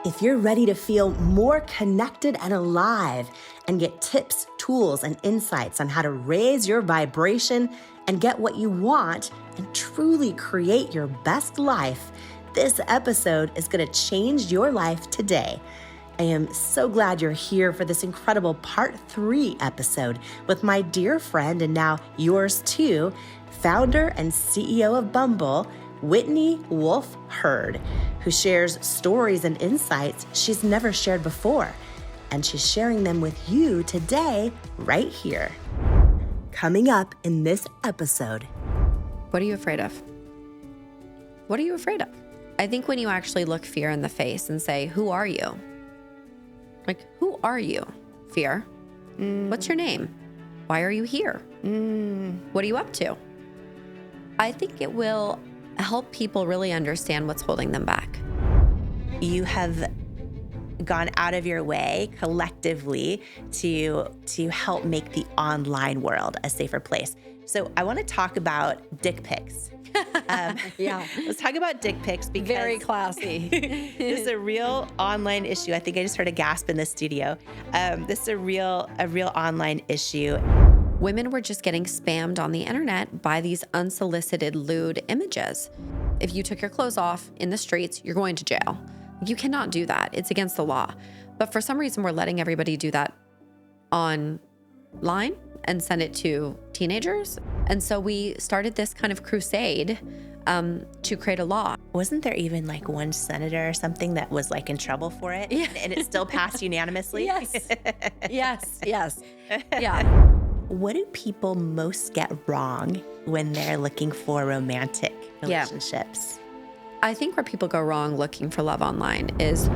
If you're ready to feel more connected and alive and get tips, tools, and insights on how to raise your vibration and get what you want and truly create your best life, this episode is going to change your life today. I am so glad you're here for this incredible part 3 episode with my dear friend and now yours too, founder and CEO of Bumble, Whitney Wolfe Herd, who shares stories and insights she's never shared before. And she's sharing them with you today, right here. Coming up in this episode. What are you afraid of? What are you afraid of? I think when you actually look fear in the face and say, who are you? Like, who are you, fear? What's your name? Why are you here? What are you up to? I think it will help people really understand what's holding them back. You have gone out of your way collectively to help make the online world a safer place. So I want to talk about dick pics. Yeah. Let's talk about dick pics because Very classy. this is a real online issue. I think I just heard a gasp in the studio. This is a real online issue. Women were just getting spammed on the internet by these unsolicited lewd images. If you took your clothes off in the streets, you're going to jail. You cannot do that. It's against the law. But for some reason, we're letting everybody do that online and send it to teenagers. And so we started this kind of crusade to create a law. Wasn't there even like one senator or something that was like in trouble for it? Yeah. And it still passed unanimously? Yes. Yeah. What do people most get wrong when they're looking for romantic relationships? I think where people go wrong looking for love online is,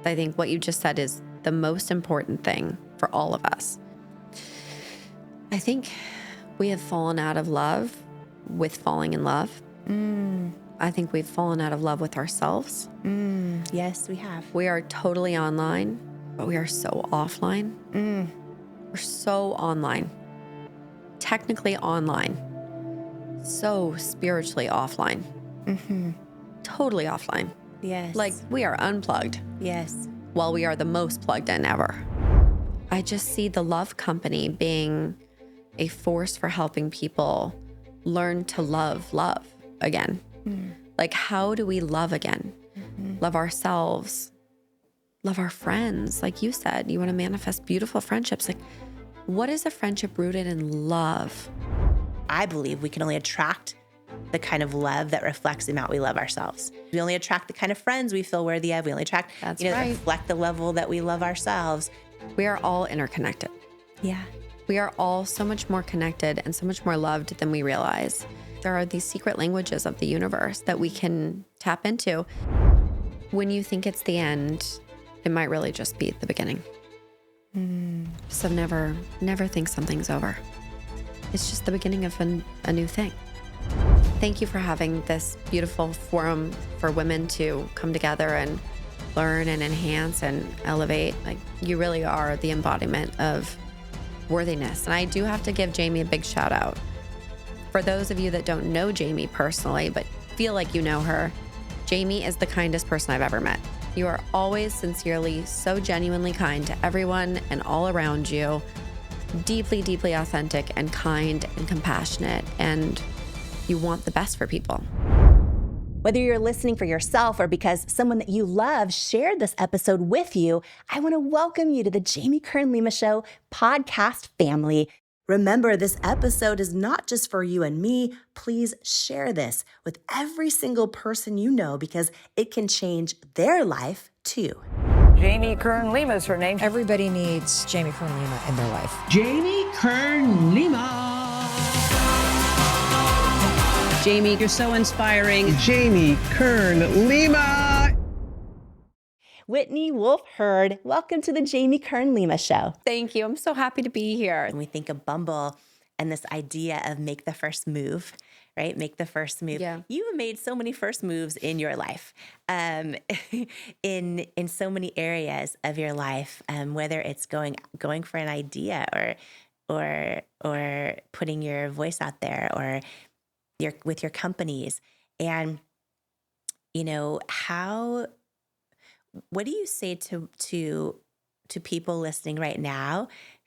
I think what you just said is the most important thing for all of us. I think we have fallen out of love with falling in love. I think we've fallen out of love with ourselves. Yes, we have. We are totally online, but we are so offline. We're so online, technically online, so spiritually offline, totally offline. Yes. Like we are unplugged. Yes. While we are the most plugged in ever. I just see the love company being a force for helping people learn to love again. Like, how do we love again? Love ourselves, love our friends. Like you said, you want to manifest beautiful friendships. Like, what is a friendship rooted in love? I believe we can only attract the kind of love that reflects the amount we love ourselves. We only attract the kind of friends we feel worthy of. We only attract, that reflect the level that we love ourselves. We are all interconnected. Yeah. We are all so much more connected and so much more loved than we realize. There are these secret languages of the universe that we can tap into. When you think it's the end, it might really just be the beginning. So never think something's over. It's just the beginning of a new thing. Thank you for having this beautiful forum for women to come together and learn and enhance and elevate. Like, you really are the embodiment of worthiness. And I do have to give Jamie a big shout out. For those of you that don't know Jamie personally, but feel like you know her, Jamie is the kindest person I've ever met. You are always sincerely, so genuinely kind to everyone and all around you. Deeply, deeply authentic and kind and compassionate. And you want the best for people. Whether you're listening for yourself or because someone that you love shared this episode with you, I want to welcome you to the Jamie Kern Lima Show podcast family. Remember, this episode is not just for you and me. Please share this with every single person you know because it can change their life too. Jamie Kern Lima is her name. Everybody needs Jamie Kern Lima in their life. Jamie Kern Lima. Jamie, you're so inspiring. Jamie Kern Lima. Whitney Wolfe Herd, welcome to the Jamie Kern Lima Show. Thank you. I'm so happy to be here. When we think of Bumble and this idea of make the first move, right? Make the first move. Yeah. You have made so many first moves in your life, in so many areas of your life, whether it's going for an idea or putting your voice out there or with your companies. And, you know, what do you say to people listening right now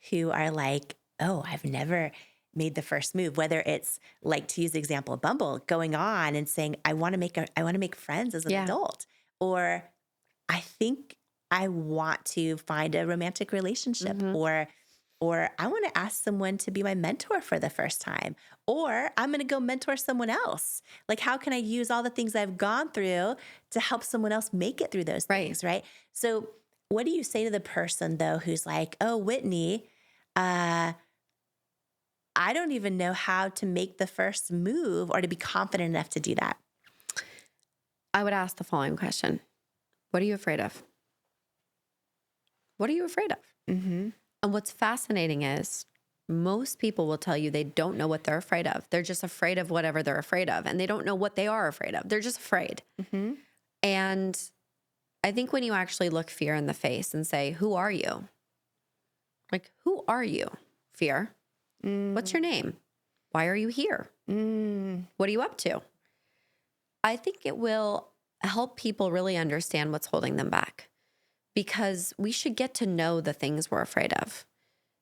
who are like, oh, I've never made the first move, whether it's like, to use the example of Bumble, going on and saying, I want to make friends as an adult, or I think I want to find a romantic relationship, or I want to ask someone to be my mentor for the first time, or I'm going to go mentor someone else. Like, how can I use all the things I've gone through to help someone else make it through those things, right? So what do you say to the person, though, who's like, oh, Whitney, I don't even know how to make the first move or to be confident enough to do that? I would ask the following question. What are you afraid of? What are you afraid of? Mm-hmm. And what's fascinating is most people will tell you they don't know what they're afraid of. They're just afraid of whatever they're afraid of. And they don't know what they are afraid of. They're just afraid. Mm-hmm. And I think when you actually look fear in the face and say, who are you? Like, who are you, fear? What's your name? Why are you here? What are you up to? I think it will help people really understand what's holding them back, because we should get to know the things we're afraid of.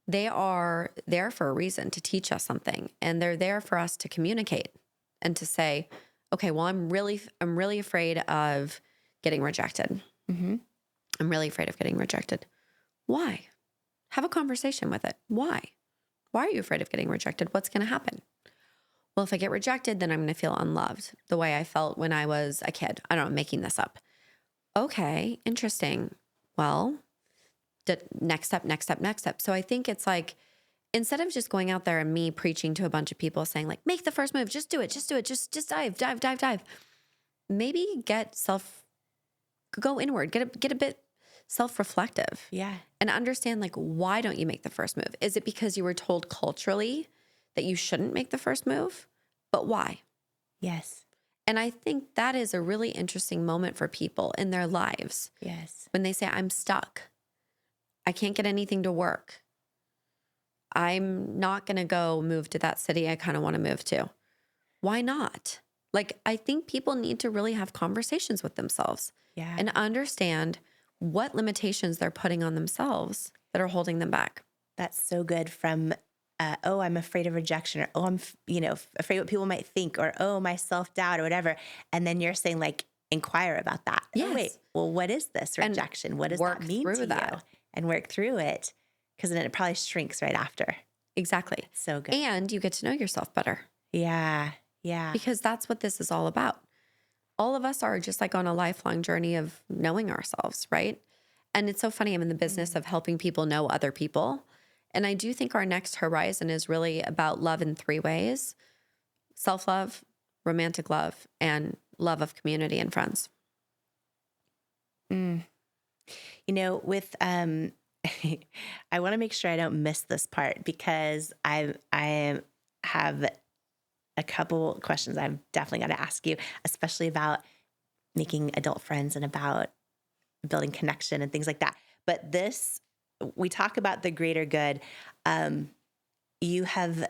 They are there for a reason, to teach us something, and they're there for us to communicate and to say, okay, well, I'm really afraid of getting rejected. Mm-hmm. I'm really afraid of getting rejected. Why? Have a conversation with it. Why? Why are you afraid of getting rejected? What's going to happen? Well, if I get rejected, then I'm going to feel unloved the way I felt when I was a kid. I don't know, I'm making this up. Okay, interesting. Well, next step. So I think it's like, instead of just going out there and me preaching to a bunch of people saying like, make the first move, just do it, just dive. Maybe go inward, get a bit self-reflective. Yeah. And understand, like, why don't you make the first move? Is it because you were told culturally that you shouldn't make the first move? But why? Yes. And I think that is a really interesting moment for people in their lives. Yes. When they say, I'm stuck. I can't get anything to work. I'm not going to go move to that city I kind of want to move to. Why not? Like, I think people need to really have conversations with themselves and understand what limitations they're putting on themselves that are holding them back. That's so good. From, oh, I'm afraid of rejection, or, oh, I'm, afraid what people might think, or, oh, my self-doubt or whatever. And then you're saying, like, inquire about that. Yes. Oh, wait, well, what is this rejection? And what does that mean to you? And work through it, because then it probably shrinks right after. Exactly. So good. And you get to know yourself better. Yeah. Yeah. Because that's what this is all about. All of us are just like on a lifelong journey of knowing ourselves, right? And it's so funny. I'm in the business of helping people know other people. And I do think our next horizon is really about love in 3 ways: self-love, romantic love, and love of community and friends. With, I want to make sure I don't miss this part, because I have a couple questions I've definitely got to ask you, especially about making adult friends and about building connection and things like that. But we talk about the greater good. You have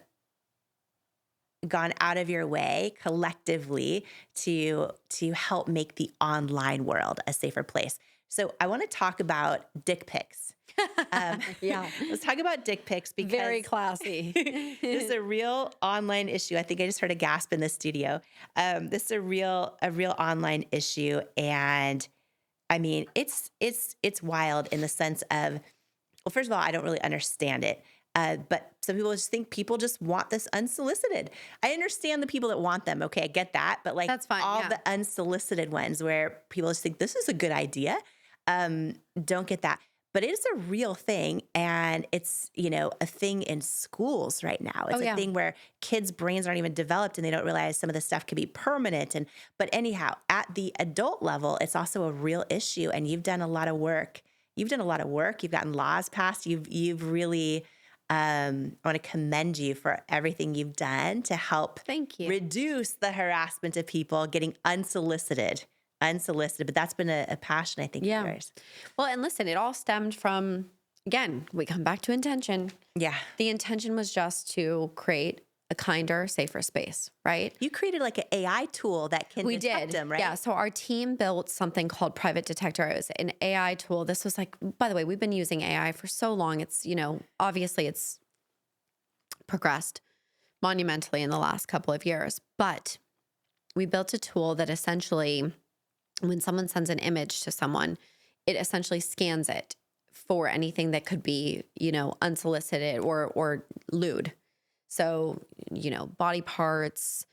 gone out of your way collectively to help make the online world a safer place. So I want to talk about dick pics. Let's talk about dick pics, because Very classy. this is a real online issue. I think I just heard a gasp in the studio. This is a real online issue, and I mean, it's wild in the sense of, well, first of all, I don't really understand it. But some people just think people just want this unsolicited. I understand the people that want them. Okay, I get that. But like, that's fine, all the unsolicited ones where people just think this is a good idea, don't get that. But it is a real thing, and it's, a thing in schools right now. It's a thing where kids' brains aren't even developed, and they don't realize some of this stuff can be permanent. But anyhow, at the adult level, it's also a real issue, and you've done a lot of work. You've gotten laws passed. You've really, I want to commend you for everything you've done to help reduce the harassment of people getting unsolicited, but that's been a passion, I think, of yours. Well, and listen, it all stemmed from, again, we come back to intention. Yeah. The intention was just to create a kinder, safer space, right? You created like an AI tool that can detect them, right? Yeah. So our team built something called Private Detector. It was an AI tool. This was like, by the way, we've been using AI for so long. It's, obviously it's progressed monumentally in the last couple of years, but we built a tool that essentially, when someone sends an image to someone, it essentially scans it for anything that could be, unsolicited or lewd. So, body parts,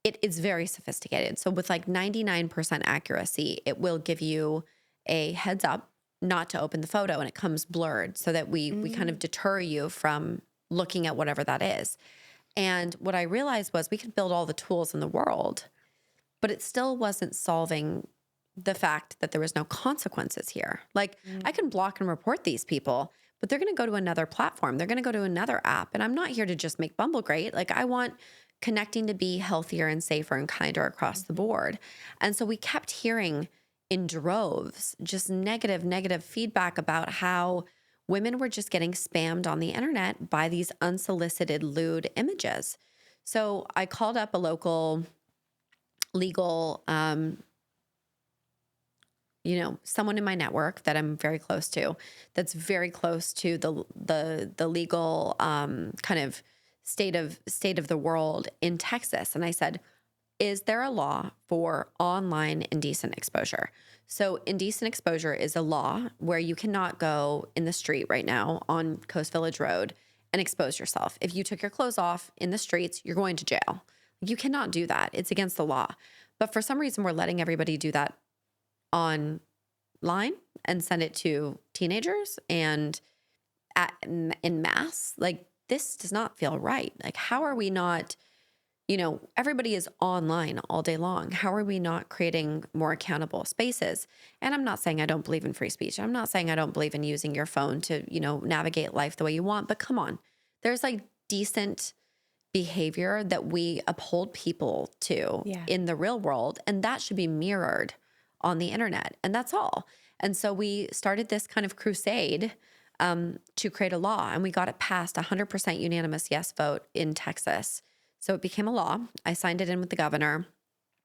it is very sophisticated. So with like 99% accuracy, it will give you a heads up not to open the photo, and it comes blurred so that we kind of deter you from looking at whatever that is. And what I realized was we could build all the tools in the world, but it still wasn't solving the fact that there was no consequences here. Like I can block and report these people, but they're going to go to another platform. They're going to go to another app. And I'm not here to just make Bumble great. Like I want connecting to be healthier and safer and kinder across the board. And so we kept hearing in droves, just negative feedback about how women were just getting spammed on the internet by these unsolicited lewd images. So I called up a local legal, someone in my network that I'm very close to, that's very close to the legal kind of state of the world in Texas. And I said, is there a law for online indecent exposure? So indecent exposure is a law where you cannot go in the street right now on Coast Village Road and expose yourself. If you took your clothes off in the streets, you're going to jail. You cannot do that. It's against the law. But for some reason, we're letting everybody do that online and send it to teenagers and in mass. Like, this does not feel right. Like, how are we not, everybody is online all day long. How are we not creating more accountable spaces? And I'm not saying I don't believe in free speech. I'm not saying I don't believe in using your phone to, navigate life the way you want. But come on, there's like decent behavior that we uphold people to in the real world. And that should be mirrored on the internet. And that's all. And so we started this kind of crusade to create a law, and we got it passed 100% unanimous yes vote in Texas. So it became a law. I signed it in with the governor.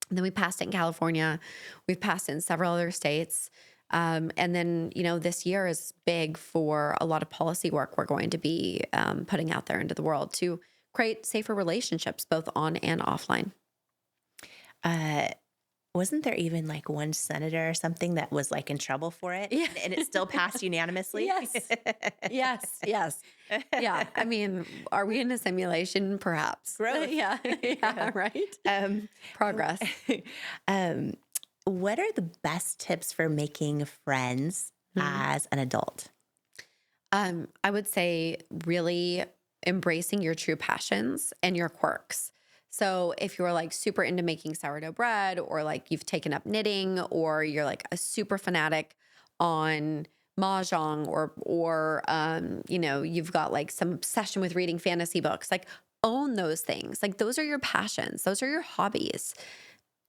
And then we passed it in California. We've passed it in several other states. And then, this year is big for a lot of policy work we're going to be putting out there into the world to create safer relationships, both on and offline. Wasn't there even like one senator or something that was like in trouble for it? Yeah. And it still passed unanimously? Yes. Yeah. I mean, are we in a simulation? Perhaps. Growth. Yeah, right? Progress. What are the best tips for making friends as an adult? I would say really embracing your true passions and your quirks. So if you're like super into making sourdough bread, or like you've taken up knitting, or you're like a super fanatic on mahjong, or you've got like some obsession with reading fantasy books, like own those things. Like those are your passions. Those are your hobbies.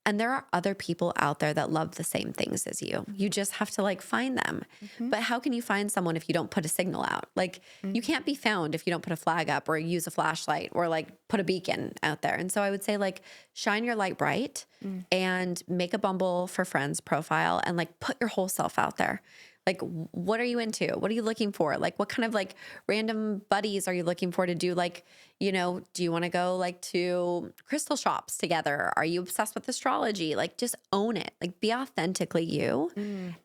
And there are other people out there that love the same things as you. You just have to like find them. But how can you find someone if you don't put a signal out? Like you can't be found if you don't put a flag up or use a flashlight or like put a beacon out there. And so I would say like shine your light bright and make a Bumble for Friends profile and like put your whole self out there. Like, what are you into? What are you looking for? Like, what kind of like random buddies are you looking for to do? Like, do you want to go like to crystal shops together? Are you obsessed with astrology? Like, just own it. Like, be authentically you.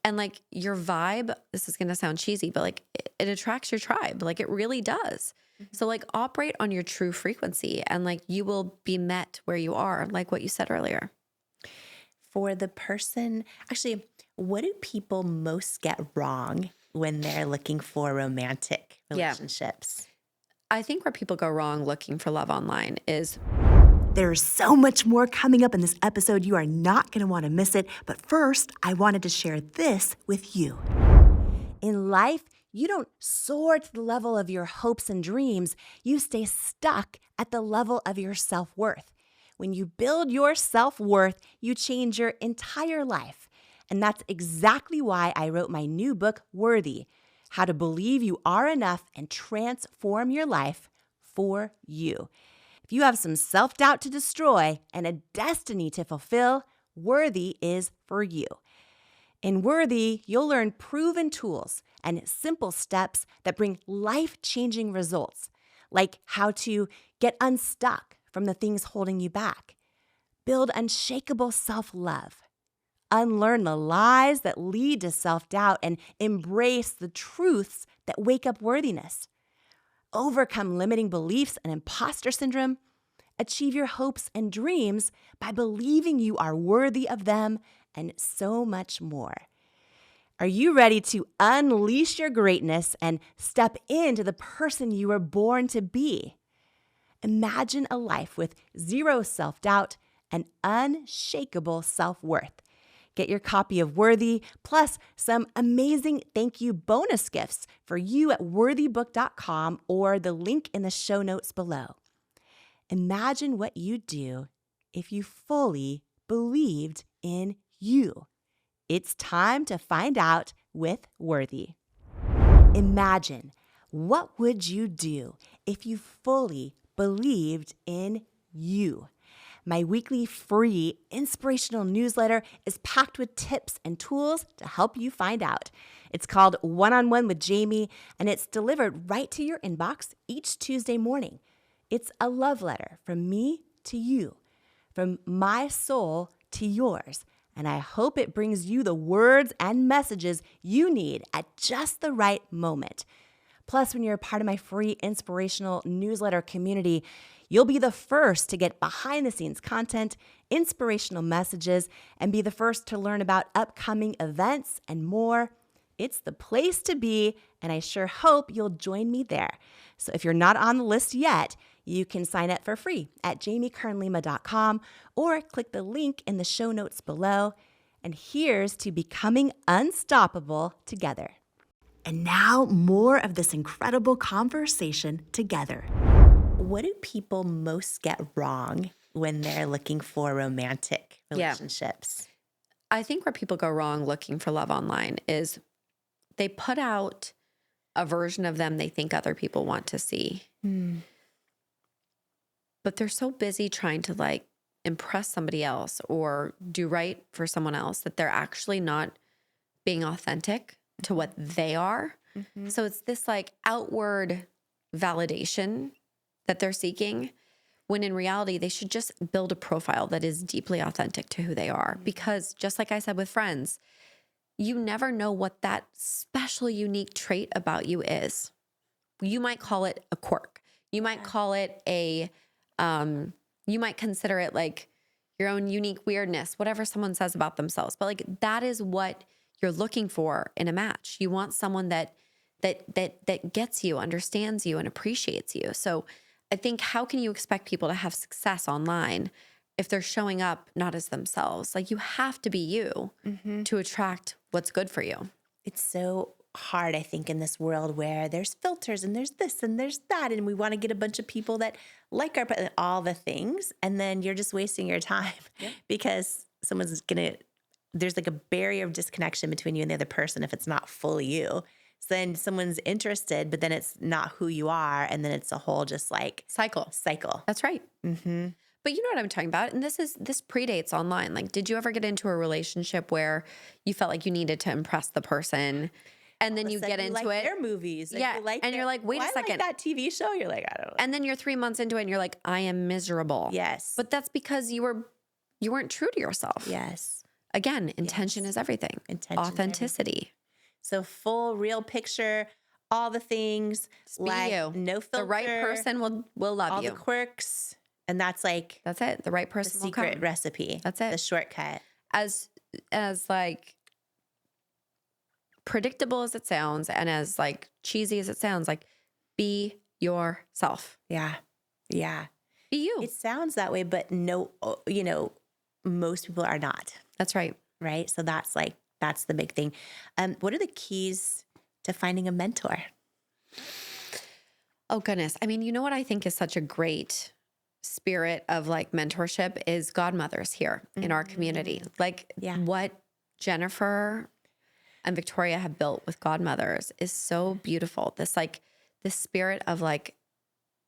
And like your vibe, this is going to sound cheesy, but like it attracts your tribe. Like, it really does. So like operate on your true frequency, and like you will be met where you are, like what you said earlier. For the person, actually, what do people most get wrong when they're looking for romantic relationships? I think where people go wrong looking for love online is... There's so much more coming up in this episode. You are not going to want to miss it. But first, I wanted to share this with you. In life, you don't soar to the level of your hopes and dreams. You stay stuck at the level of your self-worth. When you build your self-worth, you change your entire life. And that's exactly why I wrote my new book, Worthy: How to Believe You Are Enough and Transform Your Life for You. If you have some self-doubt to destroy and a destiny to fulfill, Worthy is for you. In Worthy, you'll learn proven tools and simple steps that bring life-changing results, like how to get unstuck from the things holding you back, build unshakable self-love, unlearn the lies that lead to self-doubt, and embrace the truths that wake up worthiness, overcome limiting beliefs and imposter syndrome, achieve your hopes and dreams by believing you are worthy of them, and so much more. Are you ready to unleash your greatness and step into the person you were born to be? Imagine a life with zero self-doubt and unshakable self-worth. Get your copy of Worthy, plus some amazing thank you bonus gifts for you at worthybook.com or the link in the show notes below. Imagine what you'd do if you fully believed in you. It's time to find out with Worthy. Imagine, what would you do if you fully believed in you? My weekly free inspirational newsletter is packed with tips and tools to help you find out. It's called One-on-One with Jamie, and it's delivered right to your inbox each Tuesday morning. It's a love letter from me to you, from my soul to yours, and I hope it brings you the words and messages you need at just the right moment. Plus, when you're a part of my free inspirational newsletter community, you'll be the first to get behind-the-scenes content, inspirational messages, and be the first to learn about upcoming events and more. It's the place to be, and I sure hope you'll join me there. So if you're not on the list yet, you can sign up for free at jamiekernlima.com or click the link in the show notes below. And here's to becoming unstoppable together. And now, more of this incredible conversation together. What do people most get wrong when they're looking for romantic relationships? I think where people go wrong looking for love online is they put out a version of them they think other people want to see. But they're so busy trying to like impress somebody else or do right for someone else that they're actually not being authentic to what they are. So it's this like outward validation that they're seeking, when in reality, they should just build a profile that is deeply authentic to who they are. Because just like I said with friends, you never know what that special, unique trait about you is. You might call it a quirk. You might call it you might consider it like your own unique weirdness, whatever someone says about themselves. But like that is what you're looking for in a match. You want someone that gets you, understands you, and appreciates you. So I think, how can you expect people to have success online if they're showing up not as themselves? Like, you have to be you to attract what's good for you. It's so hard, I think, in this world where there's filters and there's this and there's that, and we want to get a bunch of people that like all the things, and then you're just wasting your time because there's like a barrier of disconnection between you and the other person if it's not fully you. So then someone's interested, but then it's not who you are, and then it's a whole just like cycle. That's right. But you know what I'm talking about? And this predates online. Like, did you ever get into a relationship where you felt like you needed to impress the person, and then you get into it? Their movies, and you're like, wait a second, that TV show. You're like, I don't know. And then you're 3 months into it, and you're like, I am miserable. Yes, but that's because you weren't true to yourself. Yes. Again, intention is everything. Authenticity. Everything. So full, real picture, all the things. Just be you. No filter. The right person will love all you. All the quirks. And that's it. The right person will come. The secret recipe. That's it. The shortcut. As like predictable as it sounds, and as like cheesy as it sounds, like, be yourself. Yeah. Yeah. Be you. It sounds that way, but no, most people are not. That's right. Right? So that's the big thing. What are the keys to finding a mentor? Oh, goodness. I mean, you know what I think is such a great spirit of like mentorship is godmothers here in our community. Like what Jennifer and Victoria have built with godmothers is so beautiful. This spirit of like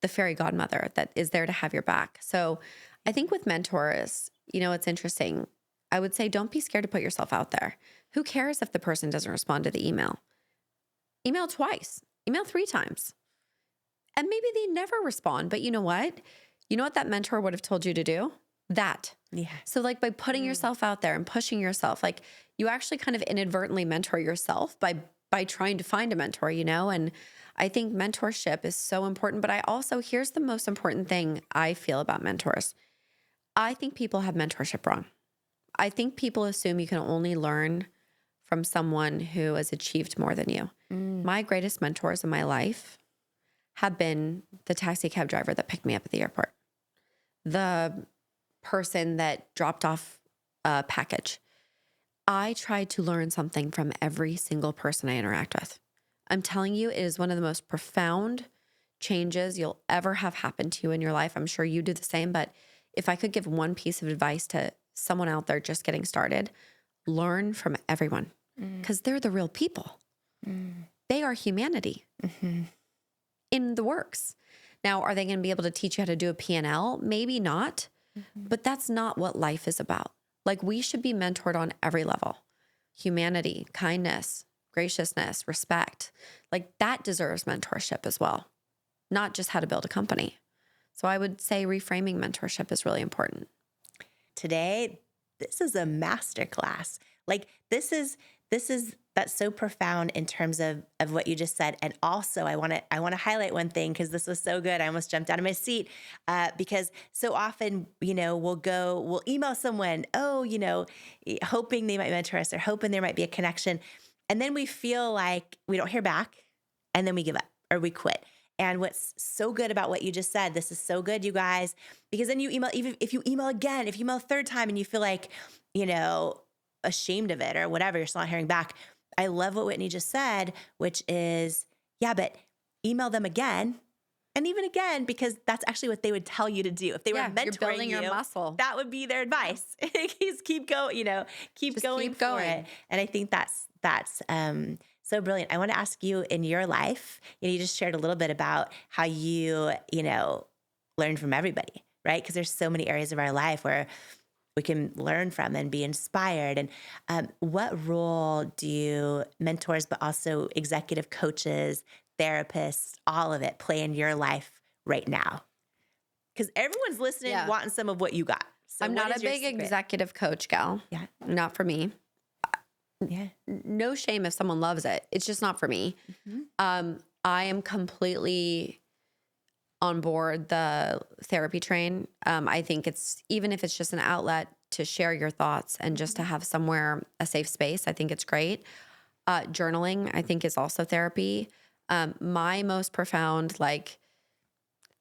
the fairy godmother that is there to have your back. So I think with mentors, it's interesting. I would say don't be scared to put yourself out there. Who cares if the person doesn't respond to the email? Email twice, email 3 times. And maybe they never respond, but you know what? You know what that mentor would have told you to do? That. Yeah. So like by putting yourself out there and pushing yourself, like you actually kind of inadvertently mentor yourself by trying to find a mentor, and I think mentorship is so important. But I also, here's the most important thing I feel about mentors. I think people have mentorship wrong. I think people assume you can only learn from someone who has achieved more than you. My greatest mentors in my life have been the taxi cab driver that picked me up at the airport, the person that dropped off a package. I try to learn something from every single person I interact with. I'm telling you, it is one of the most profound changes you'll ever have happen to you in your life. I'm sure you do the same, but if I could give one piece of advice to someone out there just getting started, learn from everyone because they're the real people. They are humanity in the works. Now, are they going to be able to teach you how to do a P&L? Maybe not, but that's not what life is about. Like we should be mentored on every level. Humanity, kindness, graciousness, respect. Like that deserves mentorship as well, not just how to build a company. So I would say reframing mentorship is really important. Today, this is a masterclass. Like that's so profound in terms of what you just said. And also I want to highlight one thing because this was so good. I almost jumped out of my seat because so often, we'll email someone, hoping they might mentor us or hoping there might be a connection. And then we feel like we don't hear back and then we give up or we quit. And what's so good about what you just said, this is so good, you guys, because then you email, even if you email again, if you email a third time and you feel like, ashamed of it or whatever, you're still not hearing back. I love what Whitney just said, which is, but email them again and even again, because that's actually what they would tell you to do. If they were mentoring you're building your muscle. That would be their advice. Just keep going, keep going for it. And I think that's so brilliant. I want to ask you in your life, you just shared a little bit about how you, learn from everybody, right? Because there's so many areas of our life where we can learn from and be inspired. And what role do mentors, but also executive coaches, therapists, all of it play in your life right now? Because everyone's listening, wanting some of what you got. So I'm not a big executive coach gal. Yeah. Not for me. Yeah. No shame if someone loves it. It's just not for me. I am completely on board the therapy train. I think even if it's just an outlet to share your thoughts and just to have somewhere, a safe space, I think it's great. Journaling, I think, is also therapy. My most profound,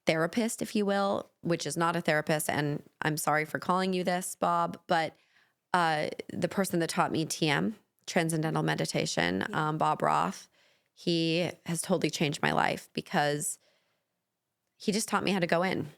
therapist, if you will, which is not a therapist, and I'm sorry for calling you this, Bob, but the person that taught me TM, Transcendental Meditation, Bob Roth, he has totally changed my life because he just taught me how to go in.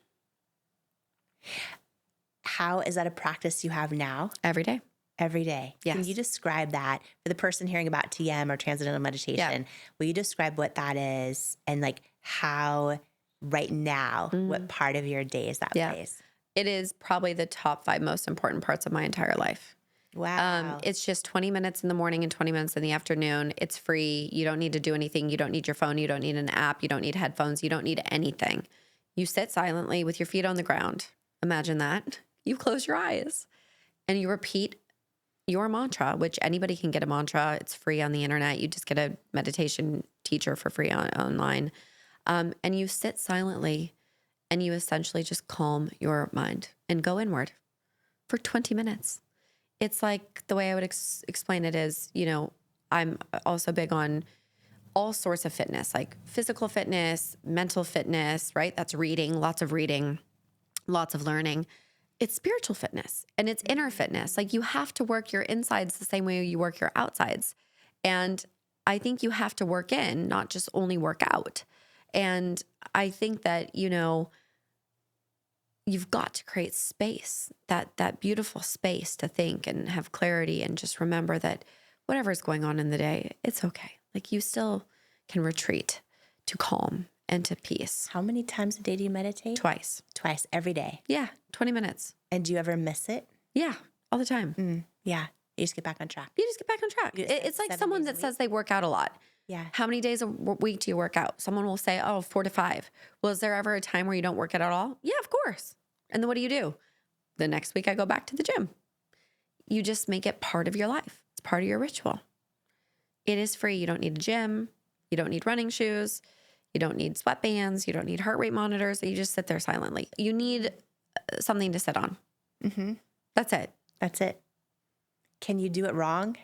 How is that a practice you have now? Every day. Every day. Yes. Can you describe that for the person hearing about TM or Transcendental Meditation? Yeah. Will you describe what that is and how right now, what part of your day is that plays? It is probably the top 5 most important parts of my entire life. Wow. It's just 20 minutes in the morning and 20 minutes in the afternoon. It's free. You don't need to do anything. You don't need your phone. You don't need an app. You don't need headphones. You don't need anything. You sit silently with your feet on the ground. Imagine that. You close your eyes and you repeat your mantra, which anybody can get a mantra. It's free on the internet. You just get a meditation teacher for free online. And you sit silently and you essentially just calm your mind and go inward for 20 minutes. It's like the way I would explain it is, I'm also big on all sorts of fitness, like physical fitness, mental fitness, right? That's reading, lots of learning. It's spiritual fitness and it's inner fitness. Like you have to work your insides the same way you work your outsides. And I think you have to work in, not just only work out. And I think that, you've got to create space, that beautiful space to think and have clarity and just remember that whatever's going on in the day, it's okay. Like you still can retreat to calm and to peace. How many times a day do you meditate? Twice. Twice, every day. Yeah, 20 minutes. And do you ever miss it? Yeah, all the time. Yeah. You just get back on track. You just get back on track. It's like 7 someone days a that says they work out a lot. Yeah. How many days a week do you work out? Someone will say, 4 to 5. Well, is there ever a time where you don't work out at all? Yeah, of course. And then what do? The next week I go back to the gym. You just make it part of your life. It's part of your ritual. It is free. You don't need a gym. You don't need running shoes. You don't need sweatbands. You don't need heart rate monitors. You just sit there silently. You need something to sit on. Mm-hmm. That's it. That's it. Can you do it wrong?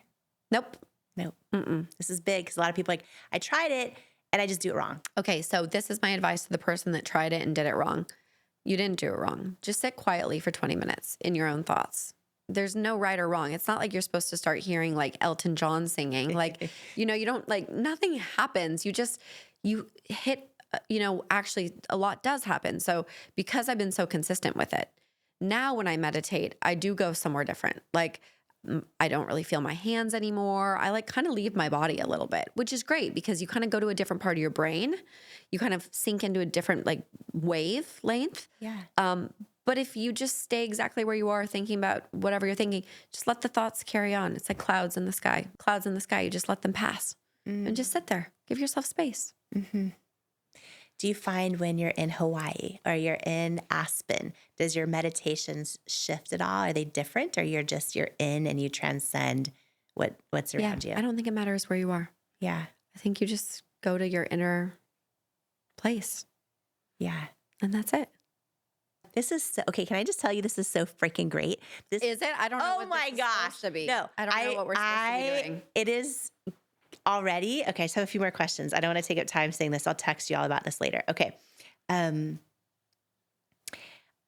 Nope. Nope. Mm-mm. This is big because a lot of people are like, I tried it and I just do it wrong. Okay, so this is my advice to the person that tried it and did it wrong. You didn't do it wrong. Just sit quietly for 20 minutes in your own thoughts. There's no right or wrong. It's not like you're supposed to start hearing like Elton John singing. Like, you don't like, nothing happens. You hit, actually a lot does happen. So because I've been so consistent with it, now when I meditate, I do go somewhere different. Like I don't really feel my hands anymore. I like kind of leave my body a little bit, which is great because you kind of go to a different part of your brain. You kind of sink into a different like wave length. Yeah. But if you just stay exactly where you are thinking about whatever you're thinking, just let the thoughts carry on. It's like clouds in the sky. Clouds in the sky, you just let them pass and just sit there. Give yourself space. Mm-hmm. Do you find when you're in Hawaii or you're in Aspen, does your meditations shift at all? Are they different or you're in and you transcend what's around you? I don't think it matters where you are. Yeah. I think you just go to your inner place. Yeah. And that's it. This is so, okay. Can I just tell you, this is so freaking great. This is it? I don't know. Oh my gosh. To be. No, I don't know what we're supposed to be doing. It is already. Okay. So I have a few more questions. I don't want to take up time saying this. I'll text you all about this later. Okay.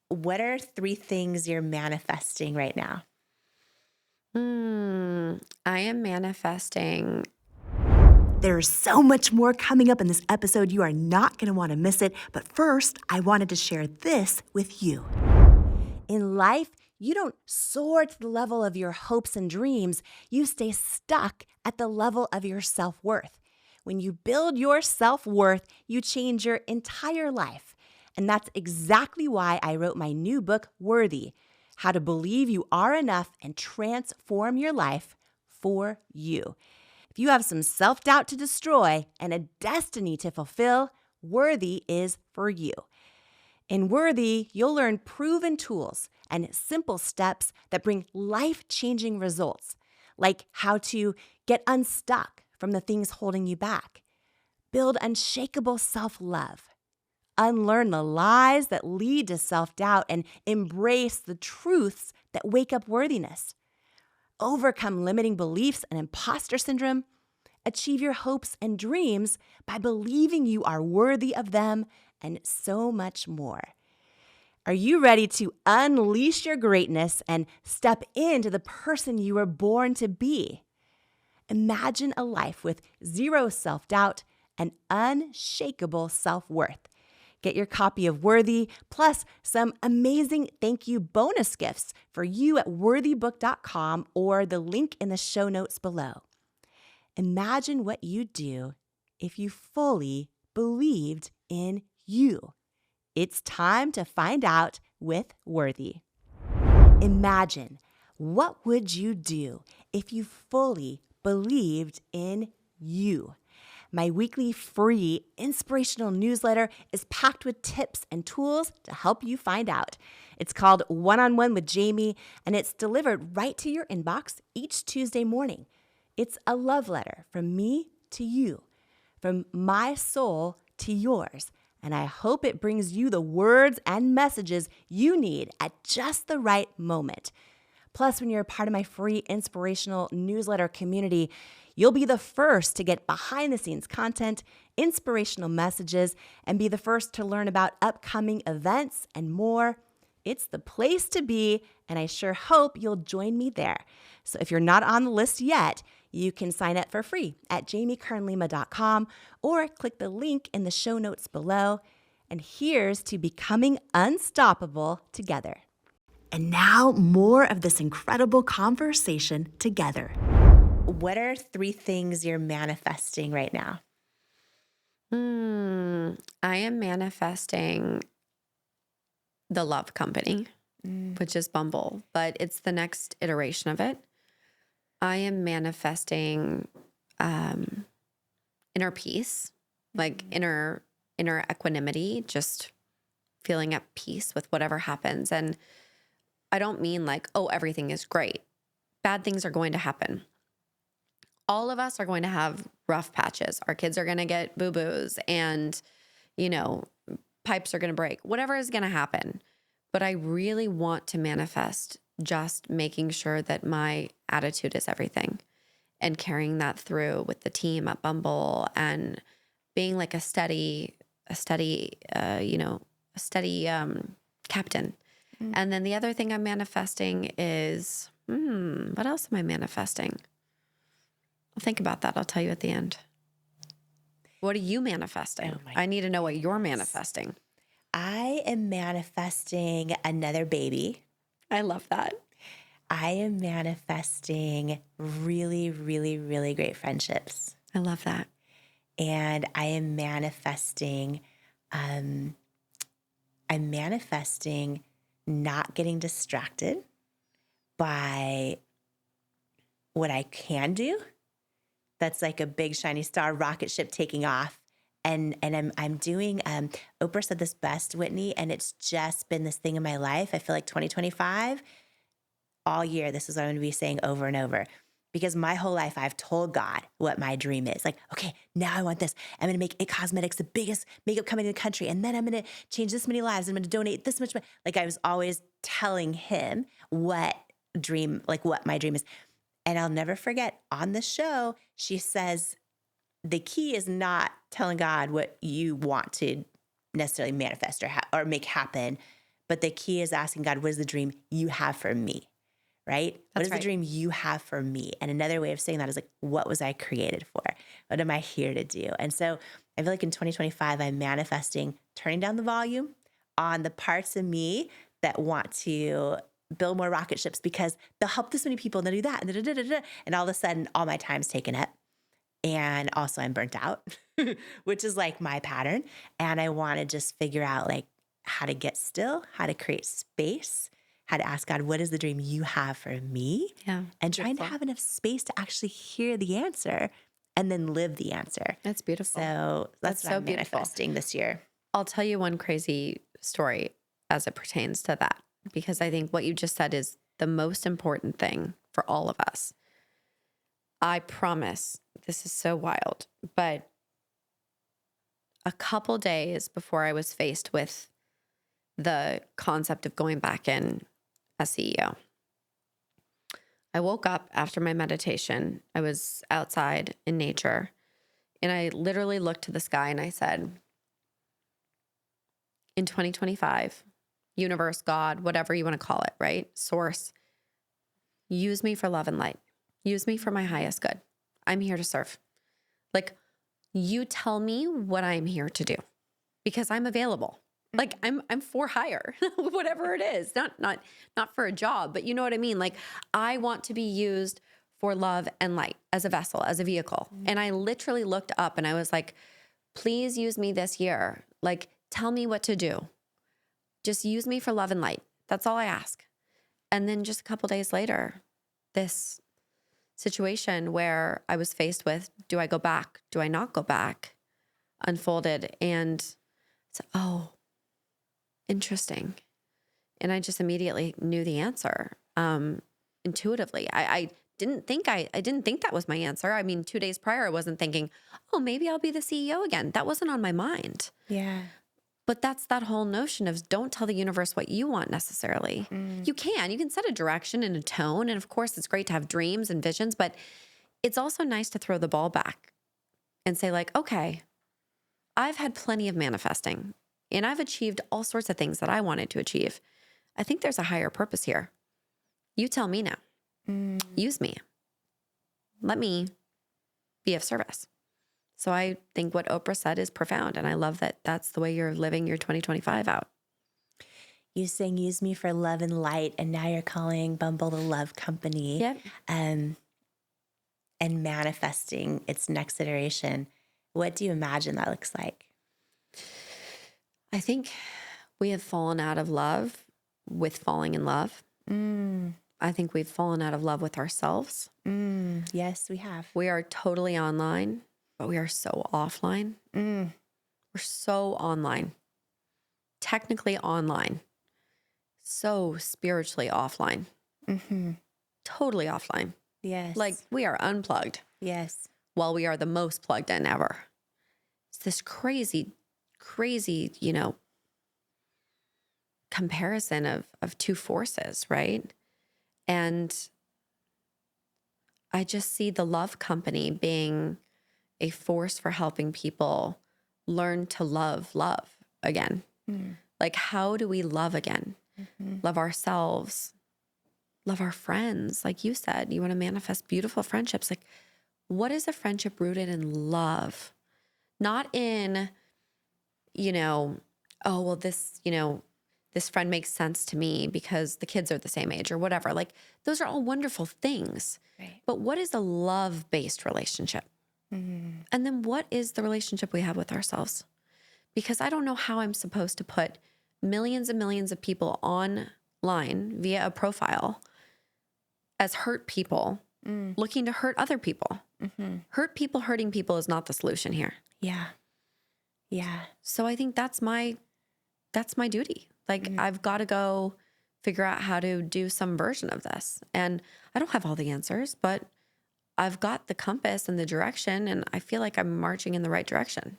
What are 3 things you're manifesting right now? I am manifesting. There's so much more coming up in this episode. You are not going to want to miss it. But first, I wanted to share this with you. In life, you don't soar to the level of your hopes and dreams. You stay stuck at the level of your self-worth. When you build your self-worth, you change your entire life. And that's exactly why I wrote my new book, Worthy: How to Believe You Are Enough and Transform Your Life for You. If you have some self-doubt to destroy and a destiny to fulfill, Worthy is for you. In Worthy, you'll learn proven tools and simple steps that bring life-changing results, like how to get unstuck from the things holding you back, build unshakable self-love, unlearn the lies that lead to self-doubt, and embrace the truths that wake up worthiness, overcome limiting beliefs and imposter syndrome, achieve your hopes and dreams by believing you are worthy of them, and so much more. Are you ready to unleash your greatness and step into the person you were born to be? Imagine a life with zero self-doubt and unshakable self-worth. Get your copy of Worthy, plus some amazing thank you bonus gifts for you at worthybook.com or the link in the show notes below. Imagine what you'd do if you fully believed in you. It's time to find out with Worthy. Imagine, what would you do if you fully believed in you? My weekly free inspirational newsletter is packed with tips and tools to help you find out. It's called One-on-One with Jamie, and it's delivered right to your inbox each Tuesday morning. It's a love letter from me to you, from my soul to yours, and I hope it brings you the words and messages you need at just the right moment. Plus, when you're a part of my free inspirational newsletter community, you'll be the first to get behind-the-scenes content, inspirational messages, and be the first to learn about upcoming events and more. It's the place to be, and I sure hope you'll join me there. So if you're not on the list yet, you can sign up for free at jamiekernlima.com or click the link in the show notes below. And here's to becoming unstoppable together. And now, more of this incredible conversation together. What are 3 things you're manifesting right now? I am manifesting the love company, which is Bumble, but it's the next iteration of it. I am manifesting inner peace, like inner equanimity, just feeling at peace with whatever happens. And I don't mean like, oh, everything is great. Bad things are going to happen. All of us are going to have rough patches. Our kids are going to get boo-boos and, pipes are going to break. Whatever is going to happen. But I really want to manifest just making sure that my attitude is everything and carrying that through with the team at Bumble and being like a steady captain. And then the other thing I'm manifesting is, what else am I manifesting? I'll think about that. I'll tell you at the end. What are you manifesting? I need to know what you're manifesting. I am manifesting another baby. I love that. I am manifesting really, really, really great friendships. I love that. And I am manifesting, I'm manifesting not getting distracted by what I can do. That's like a big shiny star rocket ship taking off. And I'm doing, Oprah said this best, Whitney, and it's just been this thing in my life. I feel like 2025, all year, this is what I'm going to be saying over and over. Because my whole life, I've told God what my dream is. Like, okay, now I want this. I'm going to make It Cosmetics the biggest makeup company in the country. And then I'm going to change this many lives. I'm going to donate this much money. Like I was always telling him what my dream is. And I'll never forget on the show, she says, the key is not telling God what you want to necessarily manifest or make happen. But the key is asking God, what is the dream you have for me? Right? What is the dream you have for me? And another way of saying that is like, what was I created for? What am I here to do? And so I feel like in 2025, I'm manifesting turning down the volume on the parts of me that want to build more rocket ships because they'll help this many people and they'll do that. And all of a sudden, all my time's taken up. And also I'm burnt out, which is like my pattern. And I want to just figure out like how to get still, how to create space, how to ask God, what is the dream you have for me? Yeah. And trying to have enough space to actually hear the answer and then live the answer. That's beautiful. So that's what I'm manifesting this year. I'll tell you one crazy story as it pertains to that, because I think what you just said is the most important thing for all of us. I promise this is so wild, but a couple days before I was faced with the concept of going back in as CEO, I woke up after my meditation. I was outside in nature and I literally looked to the sky and I said, in 2025, universe, God, whatever you want to call it, right? Source, use me for love and light. Use me for my highest good. I'm here to serve. Like, you tell me what I'm here to do because I'm available. Like I'm for hire, whatever it is, not for a job, but you know what I mean? Like I want to be used for love and light as a vessel, as a vehicle. And I literally looked up and I was like, please use me this year. Like, tell me what to do. Just use me for love and light. That's all I ask. And then just a couple days later, this situation where I was faced with, do I go back? Do I not go back? Unfolded. And so, oh, interesting. And I just immediately knew the answer intuitively. I didn't think that was my answer. I mean, 2 days prior, I wasn't thinking, oh, maybe I'll be the CEO again. That wasn't on my mind. Yeah. But that's that whole notion of don't tell the universe what you want necessarily. You can set a direction and a tone. And of course, it's great to have dreams and visions, but it's also nice to throw the ball back and say like, okay, I've had plenty of manifesting and I've achieved all sorts of things that I wanted to achieve. I think there's a higher purpose here. You tell me now. Use me. Let me be of service. So I think what Oprah said is profound. And I love that that's the way you're living your 2025 out. You saying use me for love and light, and now you're calling Bumble the love company. Yep. And manifesting its next iteration. What do you imagine that looks like? I think we have fallen out of love with falling in love. I think we've fallen out of love with ourselves. Yes, we have. We are totally online, but we are so offline. We're so online, technically online, so spiritually offline, totally offline. Yes. Like we are unplugged yes. while we are the most plugged in ever. It's this crazy, comparison of two forces, right? And I just see the love company being a force for helping people learn to love again. Like, how do we love again? Love ourselves, love our friends. Like you said, you want to manifest beautiful friendships. Like, what is a friendship rooted in love? Not in, oh, well, this friend makes sense to me because the kids are the same age or whatever. Like, those are all wonderful things. Right. But what is a love-based relationship? And then what is the relationship we have with ourselves? Because I don't know how I'm supposed to put millions and millions of people online via a profile as hurt people looking to hurt other people. Hurt people hurting people is not the solution here. Yeah. Yeah. So I think that's my duty. Like, I've got to go figure out how to do some version of this. And I don't have all the answers, but I've got the compass and the direction, and I feel like I'm marching in the right direction.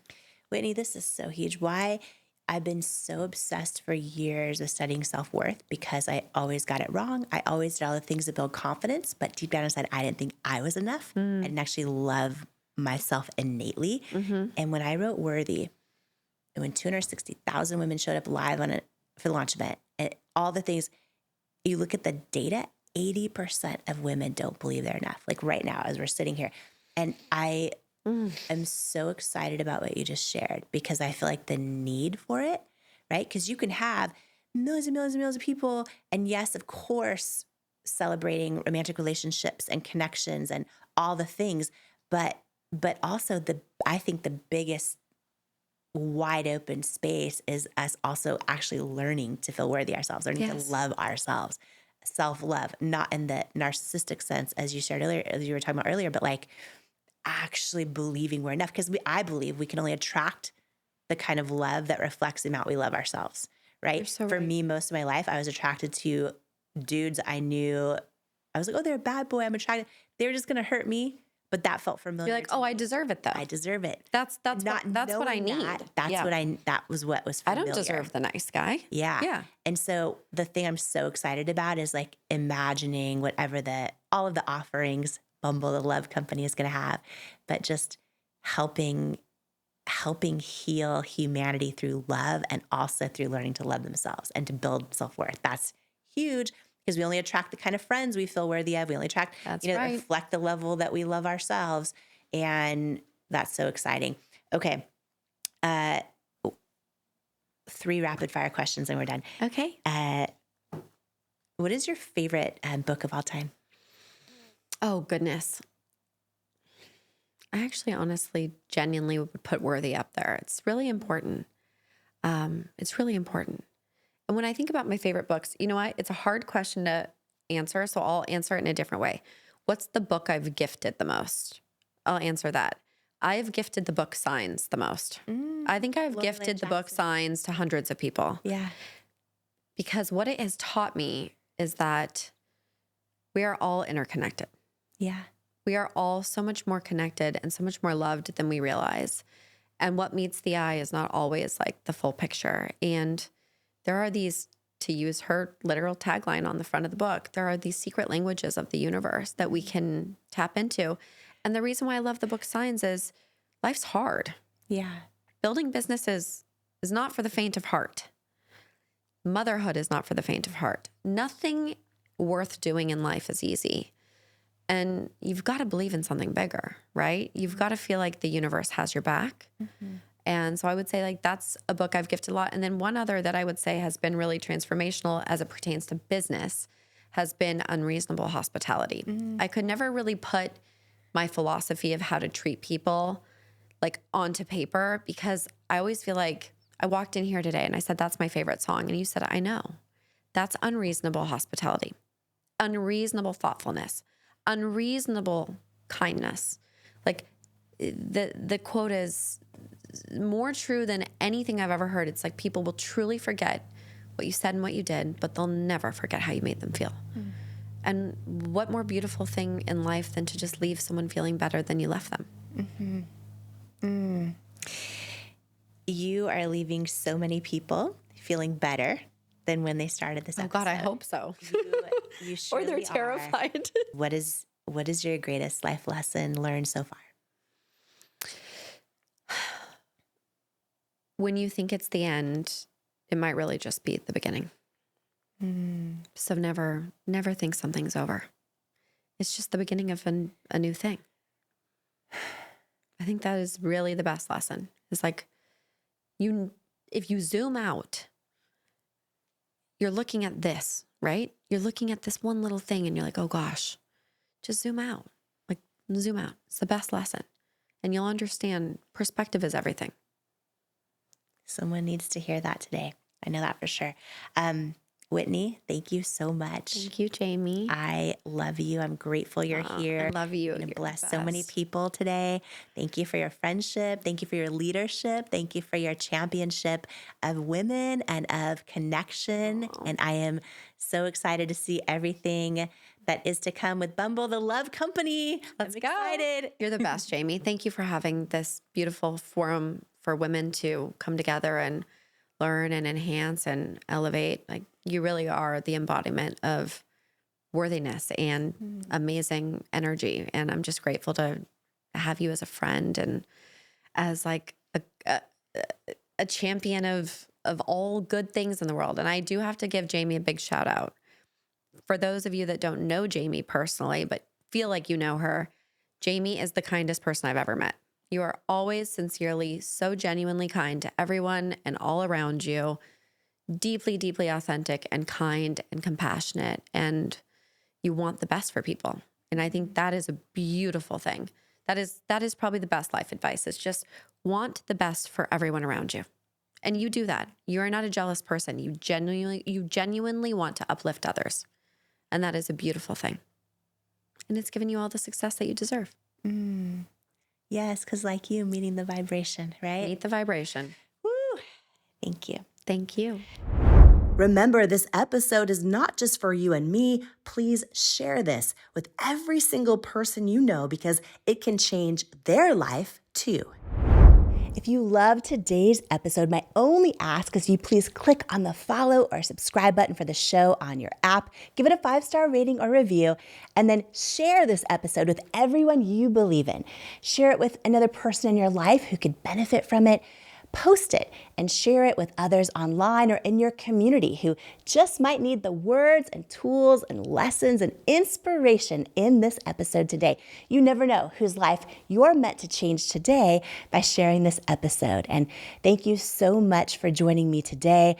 Whitney, this is so huge. Why I've been so obsessed for years with studying self-worth, because I always got it wrong. I always did all the things to build confidence, but deep down inside, I didn't think I was enough. I didn't actually love myself innately. And when I wrote Worthy, and when 260,000 women showed up live for the launch event, and all the things, you look at the data, 80% of women don't believe they're enough. Like right now, as we're sitting here. And I am so excited about what you just shared, because I feel like the need for it, right? Because you can have millions and millions and millions of people. And yes, of course, celebrating romantic relationships and connections and all the things. But also I think the biggest wide open space is us also actually learning to feel worthy ourselves, learning to love ourselves, self-love, not in the narcissistic sense, as you shared earlier, as you were talking about earlier, but like actually believing we're enough. Because I believe we can only attract the kind of love that reflects the amount we love ourselves, right? For me, most of my life, I was attracted to dudes I knew. I was like, oh, they're a bad boy. I'm attracted. They're just going to hurt me. But that felt familiar. You're like, oh, I deserve it though. I deserve it. That's what I need. That was what was familiar. I don't deserve the nice guy. Yeah. And so the thing I'm so excited about is like imagining whatever all of the offerings Bumble, the love company, is going to have, but just helping heal humanity through love, and also through learning to love themselves and to build self-worth. That's huge, because we only attract the kind of friends we feel worthy of. We only attract, that reflect the level that we love ourselves. And that's so exciting. Okay. 3 rapid fire questions and we're done. Okay. What is your favorite book of all time? Oh, goodness. I actually honestly, genuinely would put Worthy up there. It's really important. It's really important. And when I think about my favorite books, you know what? It's a hard question to answer, so I'll answer it in a different way. What's the book I've gifted the most? I'll answer that. I've gifted the book Signs the most. I think I've gifted the book Signs to hundreds of people. Yeah. Because what it has taught me is that we are all interconnected. Yeah. We are all so much more connected and so much more loved than we realize. And what meets the eye is not always like the full picture. And there are these, to use her literal tagline on the front of the book, there are these secret languages of the universe that we can tap into. And the reason why I love the book Signs is life's hard. Yeah. Building businesses is not for the faint of heart. Motherhood is not for the faint of heart. Nothing worth doing in life is easy. And you've got to believe in something bigger, right? You've got to feel like the universe has your back. And so I would say like that's a book I've gifted a lot. And then one other that I would say has been really transformational as it pertains to business has been Unreasonable Hospitality. I could never really put my philosophy of how to treat people like onto paper, because I always feel like I walked in here today and I said, that's my favorite song. And you said, I know. That's unreasonable hospitality, unreasonable thoughtfulness, unreasonable kindness. Like the quote is more true than anything I've ever heard. It's like people will truly forget what you said and what you did, but they'll never forget how you made them feel. And what more beautiful thing in life than to just leave someone feeling better than you left them? You are leaving so many people feeling better than when they started this episode. Oh God, I hope so. You Or they're surely are. terrified. What is your greatest life lesson learned so far? When you think it's the end, it might really just be the beginning. So never think something's over. It's just the beginning of a new thing. I think that is really the best lesson. It's like if you zoom out, you're looking at this, right? You're looking at this one little thing and you're like, oh gosh, just zoom out. Like zoom out. It's the best lesson. And you'll understand perspective is everything. Someone needs to hear that today. I know that for sure. Whitney, thank you so much. Thank you, Jamie. I love you. I'm grateful you're here. I love you. And You're bless the so many best. people today. Thank you for your friendship. Thank you for your leadership. Thank you for your championship of women and of connection. And I am so excited to see everything that is to come with Bumble, the love company. Let's I'm go. excited. You're the best, Jamie. Thank you for having this beautiful forum for women to come together and learn and enhance and elevate. Like you really are the embodiment of worthiness and amazing energy. And I'm just grateful to have you as a friend and as like a champion of all good things in the world. And I do have to give Jamie a big shout out. For those of you that don't know Jamie personally, but feel like you know her, Jamie is the kindest person I've ever met. You are always sincerely, so genuinely kind to everyone and all around you. Deeply, deeply authentic and kind and compassionate. And you want the best for people. And I think that is a beautiful thing. That is probably the best life advice. Is just want the best for everyone around you. And you do that. You're not a jealous person. You genuinely want to uplift others. And that is a beautiful thing. And it's given you all the success that you deserve. Yes, because like you, meeting the vibration, right? Meet the vibration. Woo. Thank you. Thank you. Remember, this episode is not just for you and me. Please share this with every single person you know because it can change their life too. If you love today's episode, my only ask is you please click on the follow or subscribe button for the show on your app, give it a 5-star rating or review, and then share this episode with everyone you believe in. Share it with another person in your life who could benefit from it. Post it and share it with others online or in your community who just might need the words and tools and lessons and inspiration in this episode today. You never know whose life you're meant to change today by sharing this episode. And thank you so much for joining me today.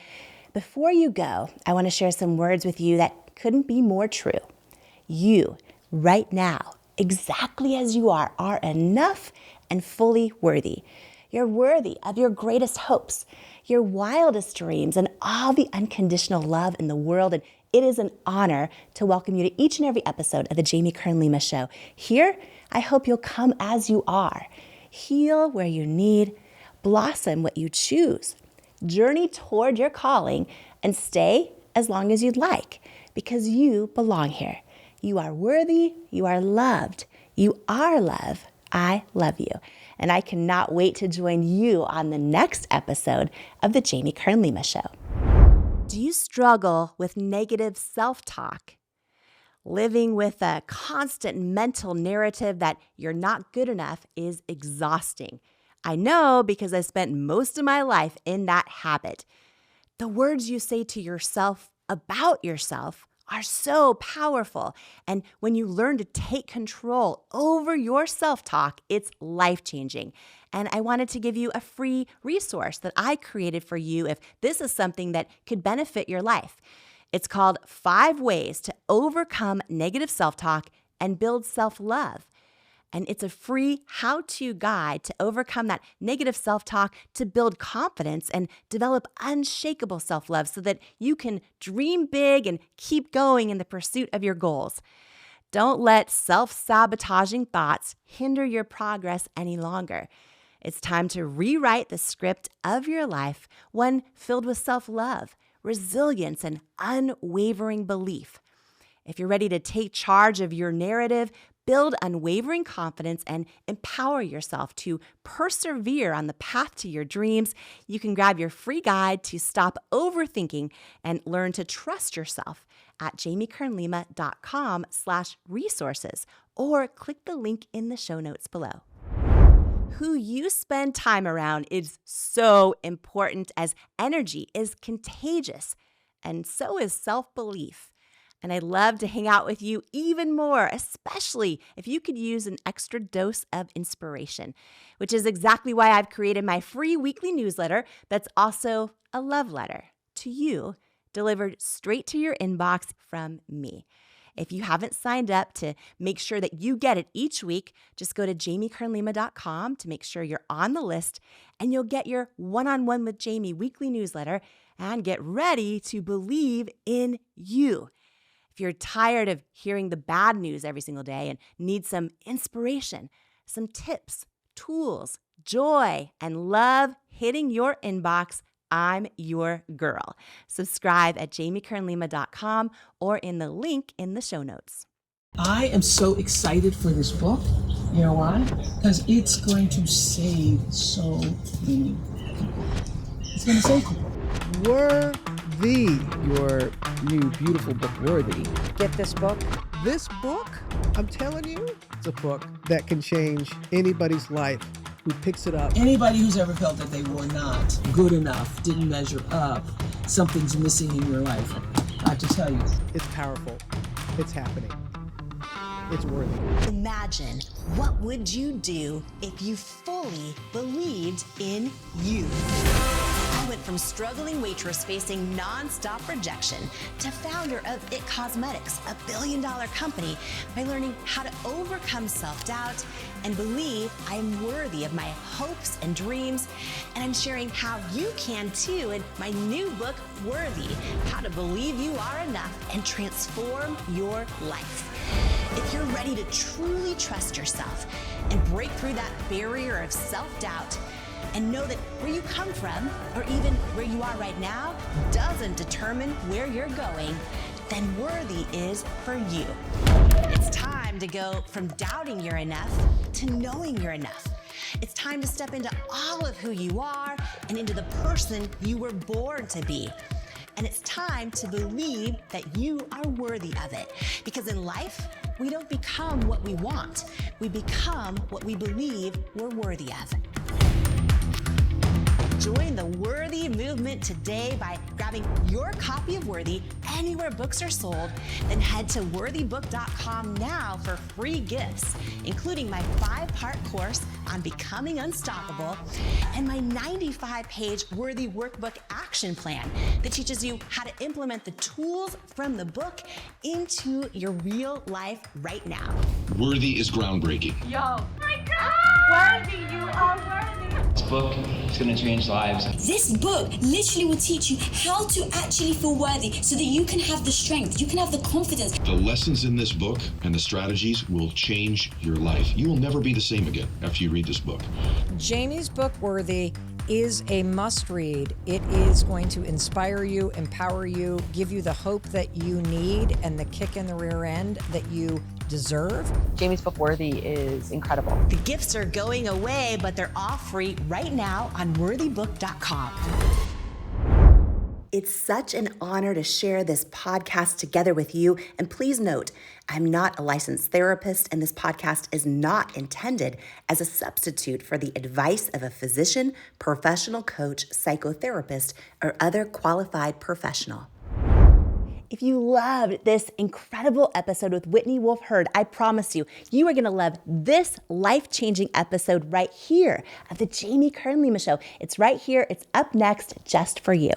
Before you go, I want to share some words with you that couldn't be more true. You, right now, exactly as you are enough and fully worthy. You're worthy of your greatest hopes, your wildest dreams, and all the unconditional love in the world. And it is an honor to welcome you to each and every episode of the Jamie Kern Lima Show. Here, I hope you'll come as you are. Heal where you need, blossom what you choose, journey toward your calling, and stay as long as you'd like, because you belong here. You are worthy, you are loved, you are love. I love you. And I cannot wait to join you on the next episode of the Jamie Kern Lima Show. Do you struggle with negative self-talk? Living with a constant mental narrative that you're not good enough is exhausting. I know because I spent most of my life in that habit. The words you say to yourself about yourself are so powerful. And when you learn to take control over your self-talk, it's life-changing. And I wanted to give you a free resource that I created for you if this is something that could benefit your life. It's called 5 Ways to Overcome Negative Self-Talk and Build Self-Love. And it's a free how-to guide to overcome that negative self-talk, to build confidence and develop unshakable self-love so that you can dream big and keep going in the pursuit of your goals. Don't let self-sabotaging thoughts hinder your progress any longer. It's time to rewrite the script of your life, one filled with self-love, resilience, and unwavering belief. If you're ready to take charge of your narrative, build unwavering confidence, and empower yourself to persevere on the path to your dreams, you can grab your free guide to stop overthinking and learn to trust yourself at jamiekernlima.com/resources, or click the link in the show notes below. Who you spend time around is so important, as energy is contagious, and so is self-belief. And I'd love to hang out with you even more, especially if you could use an extra dose of inspiration, which is exactly why I've created my free weekly newsletter that's also a love letter to you, delivered straight to your inbox from me. If you haven't signed up to make sure that you get it each week, just go to jamiekernlima.com to make sure you're on the list, and you'll get your One-on-One with Jamie weekly newsletter and get ready to believe in you. If you're tired of hearing the bad news every single day and need some inspiration, some tips, tools, joy, and love hitting your inbox, I'm your girl. Subscribe at jamiekernlima.com or in the link in the show notes. I am so excited for this book. You know why? Because it's going to save so many people. It's going to save people. Worthy, your new beautiful book, Worthy. Get this book. This book, I'm telling you, it's a book that can change anybody's life who picks it up. Anybody who's ever felt that they were not good enough, didn't measure up, something's missing in your life, I have to tell you. It's powerful. It's happening. It's worthy. Imagine, what would you do if you fully believed in you? I went from struggling waitress facing nonstop rejection to founder of It Cosmetics, a billion-dollar company, by learning how to overcome self-doubt and believe I am worthy of my hopes and dreams. And I'm sharing how you can too in my new book, Worthy, How to Believe You Are Enough and Transform Your Life. If you're ready to truly trust yourself and break through that barrier of self-doubt, and know that where you come from, or even where you are right now, doesn't determine where you're going, then Worthy is for you. It's time to go from doubting you're enough to knowing you're enough. It's time to step into all of who you are and into the person you were born to be. And it's time to believe that you are worthy of it. Because in life, we don't become what we want. We become what we believe we're worthy of. Join the Worthy movement today by grabbing your copy of Worthy anywhere books are sold. Then head to worthybook.com now for free gifts, including my 5-part course on becoming unstoppable and my 95-page Worthy Workbook action plan that teaches you how to implement the tools from the book into your real life right now. Worthy is groundbreaking. Yo, my God! Worthy, you are worthy. This book is going to change lives. This book literally will teach you how to actually feel worthy so that you can have the strength, you can have the confidence. The lessons in this book and the strategies will change your life. You will never be the same again after you read this book. Jamie's book, Worthy, is a must-read. It is going to inspire you, empower you, give you the hope that you need and the kick in the rear end that you deserve. Jamie's book, Worthy, is incredible. The gifts are going away, but they're all free right now on worthybook.com. It's such an honor to share this podcast together with you. And please note, I'm not a licensed therapist, and this podcast is not intended as a substitute for the advice of a physician, professional coach, psychotherapist, or other qualified professional. If you loved this incredible episode with Whitney Wolfe Herd, I promise you, you are going to love this life-changing episode right here of the Jamie Kern Lima Show. It's right here. It's up next just for you.